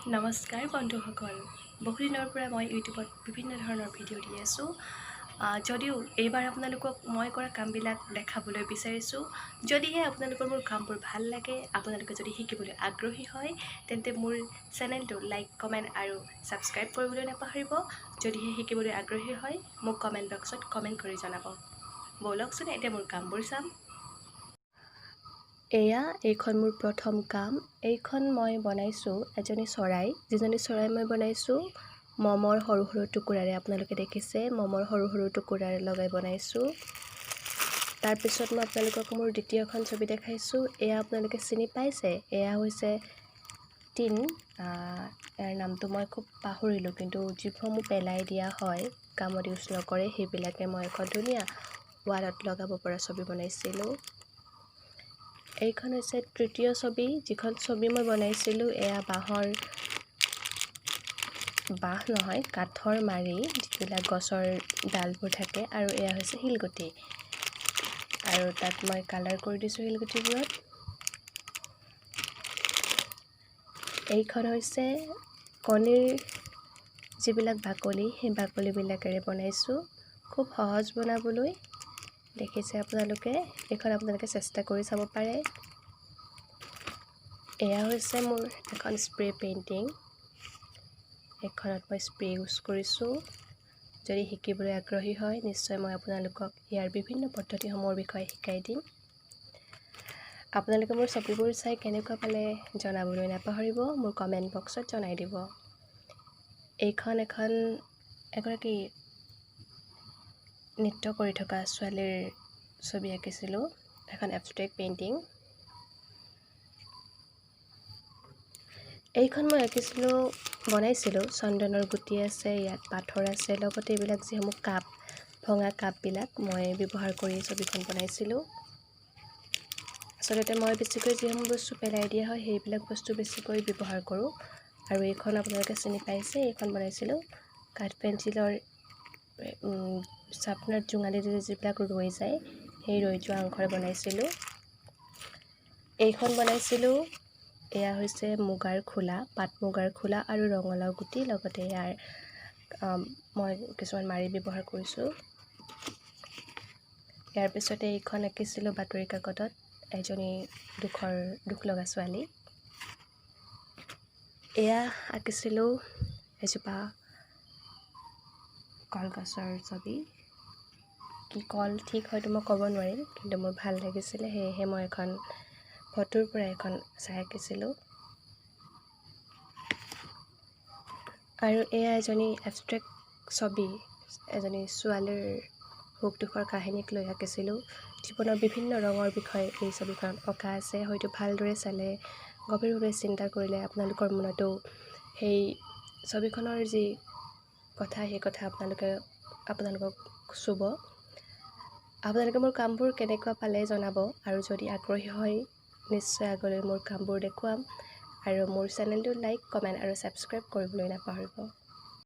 নমস্কাৰ বন্ধুসকল, বহুদিনৰ পৰা মই ইউটিউবত বিভিন্ন ধৰণৰ ভিডিঅ' দি আছোঁ। যদিও এইবাৰ আপোনালোকক মই কৰা কামবিলাক দেখাবলৈ বিচাৰিছোঁ। যদিহে আপোনালোকৰ মোৰ কামবোৰ ভাল লাগে, আপোনালোকে যদি শিকিবলৈ আগ্ৰহী হয়, তেন্তে মোৰ চেনেলটো লাইক, কমেণ্ট আৰু ছাবস্ক্ৰাইব কৰিবলৈ নাপাহৰিব। যদিহে শিকিবলৈ আগ্ৰহী হয়, মোক কমেণ্ট বক্সত কমেণ্ট কৰি জনাব। ব'লকচোন এতিয়া মোৰ কামবোৰ চাম। এইখন মোৰ প্ৰথম কাম। এইখন মই বনাইছোঁ এজনী চৰাই, যিজনী চৰাই মই বনাইছোঁ মমৰ সৰু সৰু টুকুৰাৰে। আপোনালোকে দেখিছে মমৰ সৰু সৰু টুকুৰাৰে লগাই বনাইছোঁ। তাৰপিছত মই আপোনালোকক মোৰ দ্বিতীয়খন ছবি দেখাইছোঁ। এয়া আপোনালোকে চিনি পাইছে, এয়া হৈছে টিন। ইয়াৰ নামটো মই খুব পাহৰিলোঁ, কিন্তু যিসমূহ পেলাই দিয়া হয়, কামত ইউজ নকৰে, সেইবিলাকে মই এখন ধুনীয়া ৱালত লগাব পৰা ছবি বনাইছিলোঁ। এইখন হৈছে তৃতীয় ছবি। যিখন ছবি মই বনাইছিলোঁ এয়া কাঠৰ মাৰি, যিবিলাক গছৰ ডালবোৰ থাকে, আৰু এয়া হৈছে শিলগুটি, আৰু তাত মই কালাৰ কৰি দিছোঁ শিলগুটিবোৰত। এইখন হৈছে কণীৰ যিবিলাক বাকলি, সেই বাকলিবিলাকেৰে বনাইছোঁ। খুব সহজ বনাবলৈ, দেখিছে আপোনালোকে। এইখন আপোনালোকে চেষ্টা কৰি চাব পাৰে। এয়া হৈছে মোৰ এখন স্প্ৰে পেইণ্টিং। এইখনত মই স্প্ৰে ইউজ কৰিছোঁ। যদি শিকিবলৈ আগ্ৰহী হয়, নিশ্চয় মই আপোনালোকক ইয়াৰ বিভিন্ন পদ্ধতিসমূহৰ বিষয়ে শিকাই দিম। আপোনালোকে মোৰ ছবিবোৰ চাই কেনেকুৱা পালে জনাবলৈ নাপাহৰিব, মোৰ কমেণ্ট বক্সত জনাই দিব। এইখন এগৰাকী নৃত্য কৰি থকা ছোৱালীৰ ছবি আঁকিছিলোঁ, এখন এবষ্ট্ৰেক্ট পেইণ্টিং। এইখন মই বনাইছিলোঁ চন্দনৰ গুটি আছে, ইয়াত পাথৰ আছে, লগতে এইবিলাক যিসমূহ ভঙা কাপবিলাক মই ব্যৱহাৰ কৰি ছবিখন বনাইছিলোঁ। আচলতে মই বেছিকৈ যিসমূহ বস্তু পেলাই দিয়া হয়, সেইবিলাক বস্তু বেছিকৈ ব্যৱহাৰ কৰোঁ। আৰু এইখন আপোনালোকে চিনি পাইছে, এইখন বনাইছিলোঁ কাঠ পেঞ্চিলৰ চাপনাৰ জোঙালি যিবিলাক ৰৈ যায়, সেই ৰৈ যোৱা অংশৰে বনাইছিলোঁ। এইখন বনাইছিলোঁ, এয়া হৈছে মুগাৰ খোলা, পাট মুগাৰ খোলা আৰু ৰঙালাও গুটি, লগতে ইয়াৰ মই কিছুমান মাৰি ব্যৱহাৰ কৰিছোঁ। ইয়াৰ পিছতে এইখন আঁকিছিলোঁ বাতৰি কাকতত এজনী দুখ লগা ছোৱালী। এয়া আঁকিছিলোঁ এজোপা কলগছৰ ছবি। কি কল ঠিক হয়তো মই ক'ব নোৱাৰিম, কিন্তু মোৰ ভাল লাগিছিলে, সেয়েহে মই এখন ফটোৰ পৰা এখন চাই আঁকিছিলোঁ। আৰু এয়া এজনী এবষ্ট্ৰেক্ট ছবি, এজনী ছোৱালীৰ সুখ দুখৰ কাহিনীক লৈ আঁকিছিলোঁ। জীৱনৰ বিভিন্ন ৰঙৰ বিষয়ে এই ছবিখনত অঁকা আছে। হয়তো ভালদৰে চালে, গভীৰভাৱে চিন্তা কৰিলে আপোনালোকৰ মনতো সেই ছবিখনৰ যি কথা, সেই কথা আপোনালোকক চুব। আপোনালোকে মোৰ কামবোৰ কেনেকুৱা পালে জনাব, আৰু যদি আগ্ৰহী হয়, নিশ্চয় আগলৈ মোৰ কামবোৰ দেখুৱাম। আৰু মোৰ চেনেলটো লাইক, কমেণ্ট আৰু ছাবস্ক্ৰাইব কৰিবলৈ নাপাহৰিব।